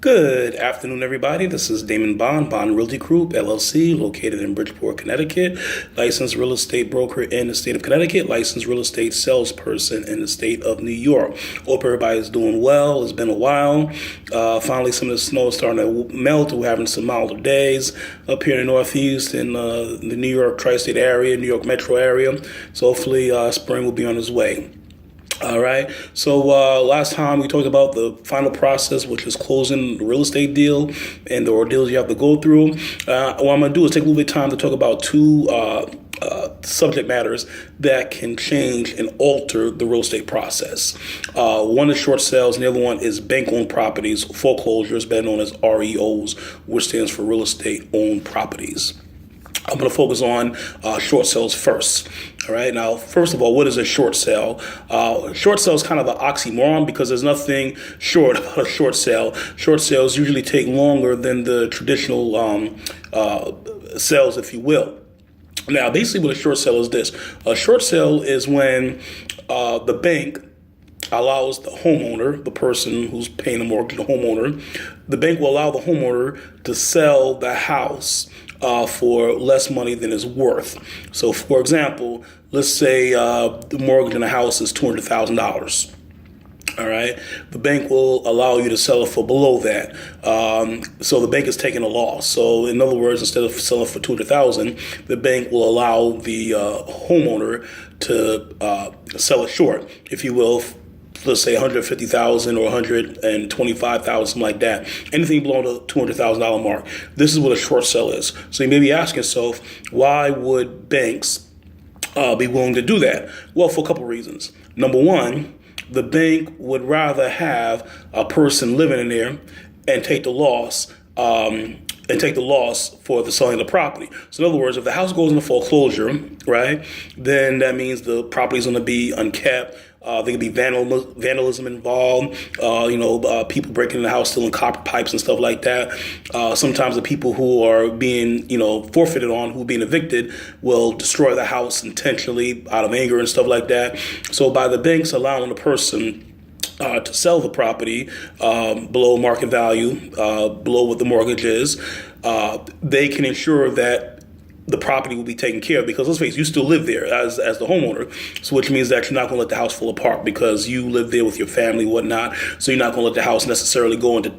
Good afternoon, everybody. This is Damon Bond Realty Group, LLC, located in Bridgeport, Connecticut. Licensed real estate broker in the state of Connecticut. Licensed real estate salesperson in the state of New York. Hope everybody's doing well. It's been a while. Finally, some of the snow is starting to melt. We're having some milder days up here in the Northeast in the New York tri-state area, New York metro area. So hopefully spring will be on its way. All right. So last time we talked about the final process, which is closing the real estate deal and the ordeals you have to go through. What I'm going to do is take a little bit of time to talk about two subject matters that can change and alter the real estate process. One is short sales, and the other one is bank-owned properties, foreclosures, better known as REOs, which stands for real estate-owned properties. I'm going to focus on short sales first. All right. Now, first of all, what is a short sale? Short sale is kind of an oxymoron because there's nothing short about a short sale. Short sales usually take longer than the traditional sales, if you will. Now, basically what a short sale is this. A short sale is when the bank allows the homeowner, the person who's paying the mortgage, the homeowner, the bank will allow the homeowner to sell the house for less money than it's worth. So, for example, let's say the mortgage on the house is $200,000. All right. The bank will allow you to sell it for below that. So the bank is taking a loss. So in other words, instead of selling for $200,000, the bank will allow the homeowner to sell it short, if you will. Let's say $150,000 or $125,000, something like that. Anything below the $200,000 mark. This is what a short sale is. So you may be asking yourself, why would banks be willing to do that? Well, for a couple reasons. Number one, the bank would rather have a person living in there and take the loss. For the selling of the property. So in other words, if the house goes into foreclosure, right, then that means the property is going to be unkept. There could be vandalism involved, people breaking in the house, stealing copper pipes and stuff like that. Sometimes the people who are being, forfeited on, who are being evicted, will destroy the house intentionally out of anger and stuff like that. So by the banks allowing the person to sell the property below market value, below what the mortgage is, they can ensure that the property will be taken care of, because let's face it, you still live there as the homeowner, so which means that you're not going to let the house fall apart because you live there with your family, whatnot. So you're not going to let the house necessarily go into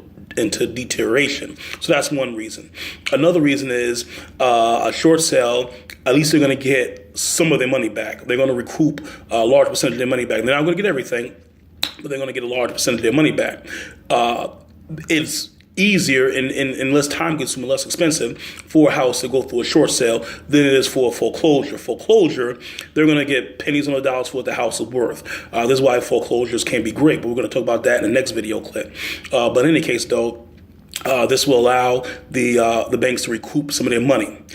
deterioration. So that's one reason. Another reason is a short sale. At least they're going to get some of their money back. They're going to recoup a large percentage of their money back. They're not going to get everything, but they're going to get a large percentage of their money back. It's easier and less time consuming, less expensive for a house to go through a short sale than it is for a foreclosure. Foreclosure, they're going to get pennies on the dollars for what the house is worth. This is why foreclosures can be great, but we're going to talk about that in the next video clip. But in any case, though, this will allow the banks to recoup some of their money.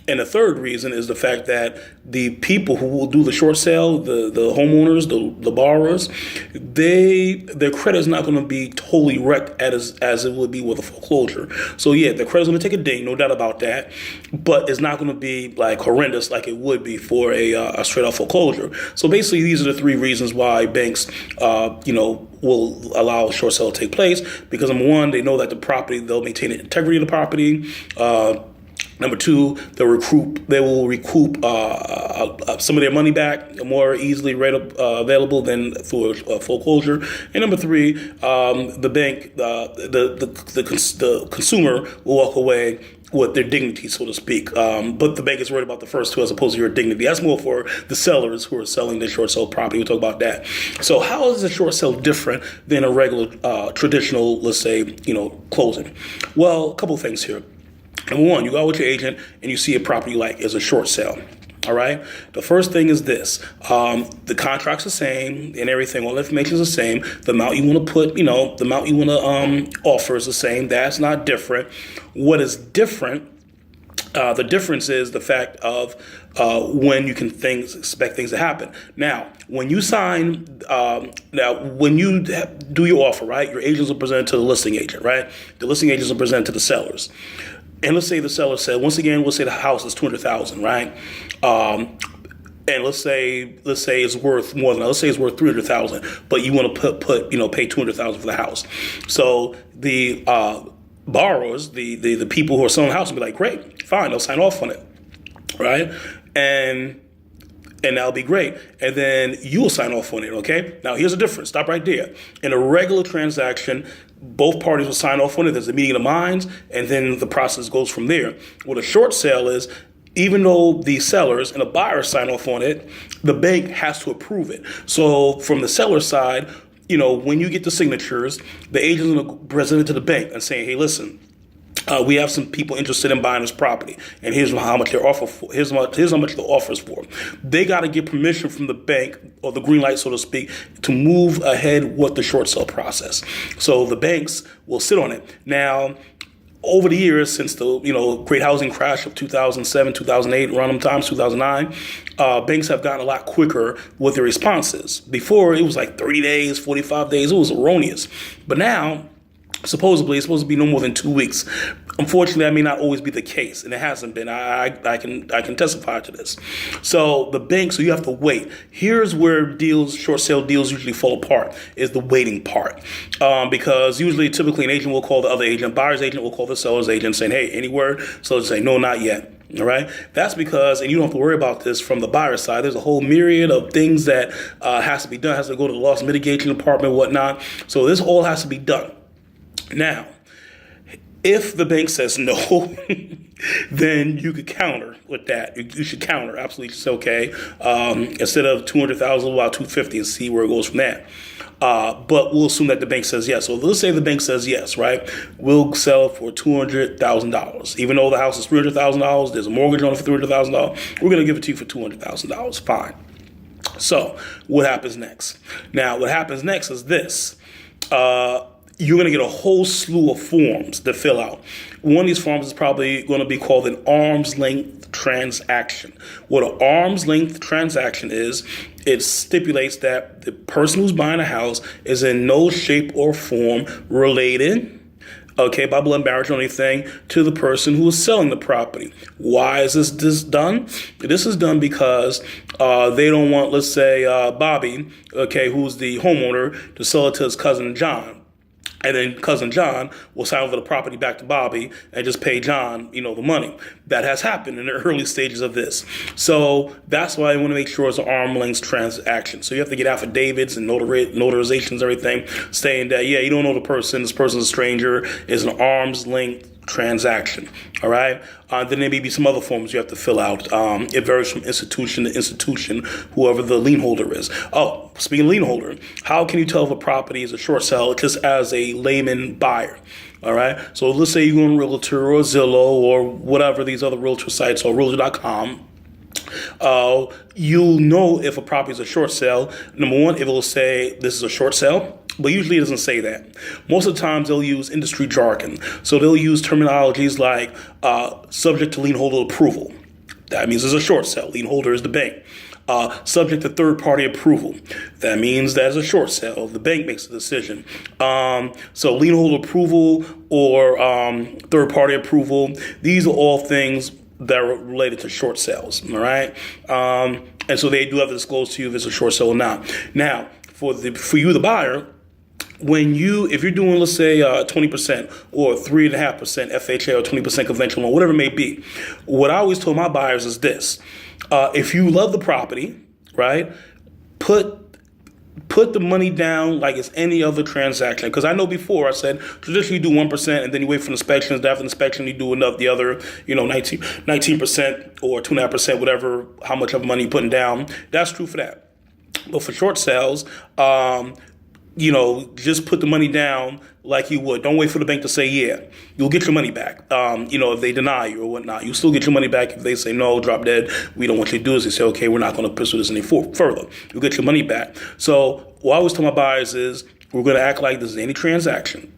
And the third reason is the fact that the people who will do the short sale, the homeowners, the borrowers, their credit is not going to be totally wrecked as it would be with a foreclosure. So yeah, their credit is going to take a ding, no doubt about that, but it's not going to be like horrendous like it would be for a straight up foreclosure. So basically, these are the three reasons why banks, will allow a short sale to take place. Because number one, they know that they'll maintain the integrity of the property. Number two, they will recoup some of their money back more easily available than through a foreclosure. And number three, the bank, the consumer will walk away with their dignity, so to speak. But the bank is worried about the first two as opposed to your dignity. That's more for the sellers who are selling their short sale property. We'll talk about that. So how is a short sale different than a regular traditional, let's say, closing? Well, a couple of things here. Number one, you go out with your agent and you see a property you like is a short sale. All right. The first thing is this. The contract's the same and everything. All the information is the same. The amount you want to put, the amount you want to offer is the same. That's not different. What is different? The difference is the fact of when you can expect things to happen. Now, when you when you do your offer, right, your agents will present it to the listing agent, right? The listing agents will present it to the sellers. And let's say the seller said, once again, we'll say the house is $200,000, right? and let's say it's worth more than that. Let's say it's worth 300,000, but you want to pay 200,000 for the house. So the borrowers, the people who are selling the house will be like, great, fine, they'll sign off on it, right? And that'll be great. And then you'll sign off on it, okay? Now, here's the difference. Stop right there. In a regular transaction, both parties will sign off on it. There's a meeting of the minds, and then the process goes from there. What a short sale is, even though the sellers and the buyers sign off on it, the bank has to approve it. So from the seller side, when you get the signatures, the agent's going to present it to the bank and say, hey, listen, we have some people interested in buying this property, and here's how much their offer for. Here's how much the offer is for. They got to get permission from the bank, or the green light, so to speak, to move ahead with the short sale process. So the banks will sit on it. Now, over the years, since the great housing crash of 2007, 2008, around them times, 2009, banks have gotten a lot quicker with their responses. Before, it was like 30 days, 45 days. It was erroneous. But now, supposedly, it's supposed to be no more than 2 weeks. Unfortunately, that may not always be the case, and it hasn't been. I can testify to this. So the bank, so you have to wait. Here's where short sale deals usually fall apart, is the waiting part. Because typically an agent will call the other agent, buyer's agent will call the seller's agent saying, hey, any word? So they say, no, not yet. All right. That's because, and you don't have to worry about this from the buyer side. There's a whole myriad of things that has to be done, has to go to the loss mitigation department, whatnot. So this all has to be done. Now, if the bank says no, then you could counter with that. You should counter, absolutely. It's okay. Instead of 200,000, about 250, and see where it goes from there. But we'll assume that the bank says yes. So let's say the bank says yes, right? We'll sell for $200,000. Even though the house is $300,000, there's a mortgage on it for $300,000. We're going to give it to you for $200,000. Fine. So what happens next? Now, what happens next is this. You're going to get a whole slew of forms to fill out. One of these forms is probably going to be called an arm's length transaction. What an arm's length transaction is, it stipulates that the person who's buying a house is in no shape or form related, by blood, marriage, or anything, to the person who is selling the property. Why is this done? This is done because they don't want, let's say, Bobby, who's the homeowner, to sell it to his cousin John. And then cousin John will sign over the property back to Bobby and just pay John, the money. That has happened in the early stages of this. So that's why I want to make sure it's an arm's length transaction. So you have to get affidavits and notarizations, everything, saying that, you don't know the person, this person's a stranger, is an arm's length transaction. All right. Then there may be some other forms you have to fill out. It varies from institution to institution, whoever the lien holder is. Oh, speaking of lien holder, how can you tell if a property is a short sale just as a layman buyer? All right. So let's say you go on Realtor or Zillow or whatever these other realtor sites or Realtor.com. You'll know if a property is a short sale. Number one, it will say this is a short sale. But usually it doesn't say that. Most of the times they'll use industry jargon. So they'll use terminologies like subject to lien holder approval. That means it's a short sale. Lien holder is the bank. Subject to third-party approval. That means that's a short sale. The bank makes a decision. So lien holder approval or third-party approval, these are all things that are related to short sales, all right? And so they do have to disclose to you if it's a short sale or not. Now, for you, the buyer, if you're doing, let's say, 20% or 3.5% FHA or 20% conventional, or whatever it may be, what I always told my buyers is this. If you love the property, right, put the money down like it's any other transaction. Because I know before I said traditionally you do 1% and then you wait for inspections. After inspection, you do the other, 19% or 2.5%, whatever, how much of money you're putting down. That's true for that. But for short sales, just put the money down like you would. Don't wait for the bank to say, yeah. You'll get your money back. If they deny you or whatnot, you'll still get your money back. If they say, no, drop dead, we don't want you to do this, they say, okay, we're not going to pursue this any further. You'll get your money back. So what I always tell my buyers is we're going to act like this is any transaction.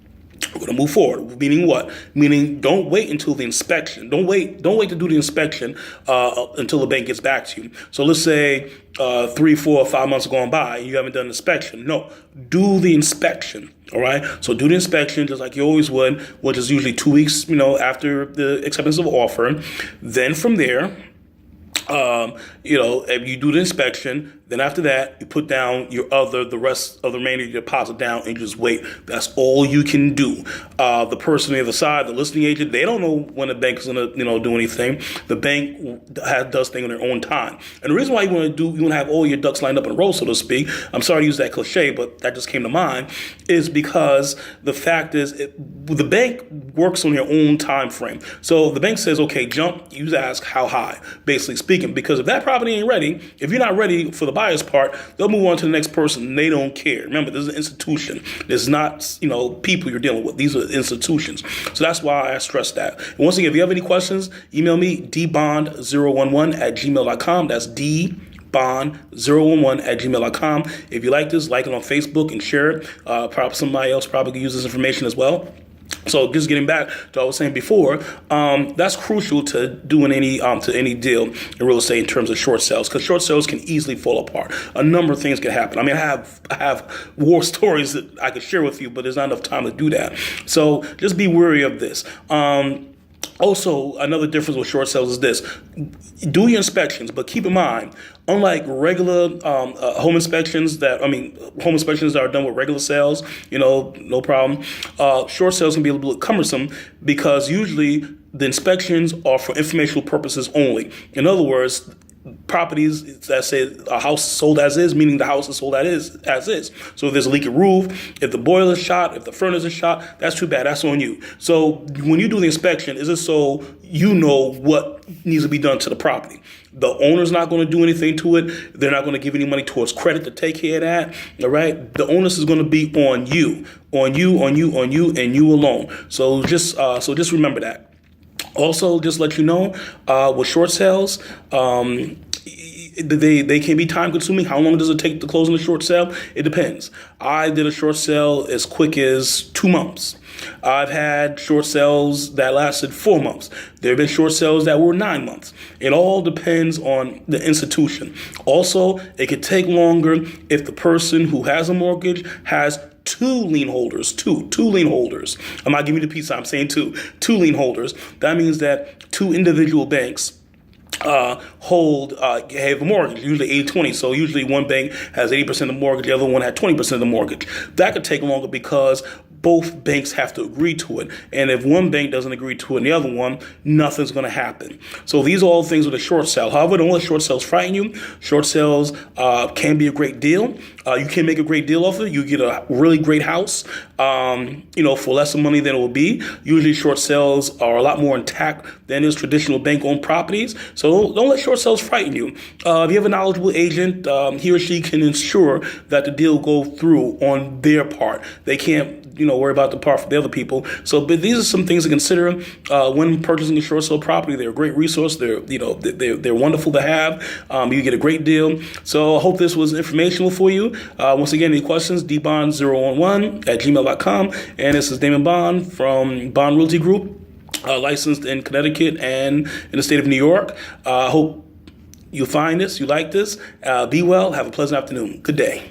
We're going to move forward. Meaning what? Meaning don't wait until the inspection. Don't wait to do the inspection until the bank gets back to you. So let's say 3, 4, 5 months have gone by and you haven't done an inspection. No, do the inspection. All right. So do the inspection just like you always would, which is usually 2 weeks, after the acceptance of offer. Then from there, If you do the inspection, then after that, you put down the rest of the remainder of your deposit down and you just wait. That's all you can do. The person on the other side, the listing agent, they don't know when the bank is going to, do anything. The bank does things on their own time. And the reason why you want to have all your ducks lined up in a row, so to speak, I'm sorry to use that cliche, but that just came to mind, is because the fact is the bank works on your own time frame. So the bank says, okay, jump, you ask how high, basically speaking, because if that property ain't ready, if you're not ready for the buyer's part, they'll move on to the next person. They don't care. Remember, this is an institution. This is not, people you're dealing with. These are institutions. So that's why I stress that. And once again, if you have any questions, email me, dbond011@gmail.com. That's dbond011@gmail.com. If you like this, like it on Facebook and share it. Probably somebody else probably could use this information as well. So just getting back to what I was saying before, that's crucial to doing any deal in real estate in terms of short sales, because short sales can easily fall apart. A number of things can happen. I mean, I have war stories that I could share with you, but there's not enough time to do that. So just be wary of this. Also, another difference with short sales is this. Do your inspections, but keep in mind, unlike regular home inspections that are done with regular sales, no problem. Short sales can be a little bit cumbersome because usually the inspections are for informational purposes only. In other words, properties that say a house sold as is, meaning the house is sold as is. So if there's a leaky roof, if the boiler's shot, if the furnace is shot, that's too bad. That's on you. So when you do the inspection, is it so you know what needs to be done to the property? The owner's not going to do anything to it. They're not going to give any money towards credit to take care of that. All right. The onus is going to be on you, and you alone. So just remember that. Also, just let you know, with short sales, they can be time consuming. How long does it take to close on a short sale? It depends. I did a short sale as quick as 2 months. I've had short sales that lasted 4 months. There have been short sales that were 9 months. It all depends on the institution. Also, it could take longer if the person who has a mortgage has two lien holders. I'm not giving you the piece, I'm saying two lien holders. That means that two individual banks have a mortgage, usually 80-20. So usually one bank has 80% of the mortgage, the other one had 20% of the mortgage. That could take longer because both banks have to agree to it. And if one bank doesn't agree to it and the other one, nothing's going to happen. So these are all things with a short sale. However, don't let short sales frighten you. Short sales can be a great deal. You can make a great deal off it. You get a really great house, for less money than it will be. Usually short sales are a lot more intact than is traditional bank-owned properties. So don't let short sales frighten you. If you have a knowledgeable agent, he or she can ensure that the deal go through on their part. They can't worry about the part for the other people. So, but these are some things to consider when purchasing a short sale property. They're a great resource. They're wonderful to have. You get a great deal. So I hope this was informational for you. Once again, any questions, dbond011@gmail.com. And this is Damon Bond from Bond Realty Group, licensed in Connecticut and in the state of New York. I hope you find this, you like this. Be well. Have a pleasant afternoon. Good day.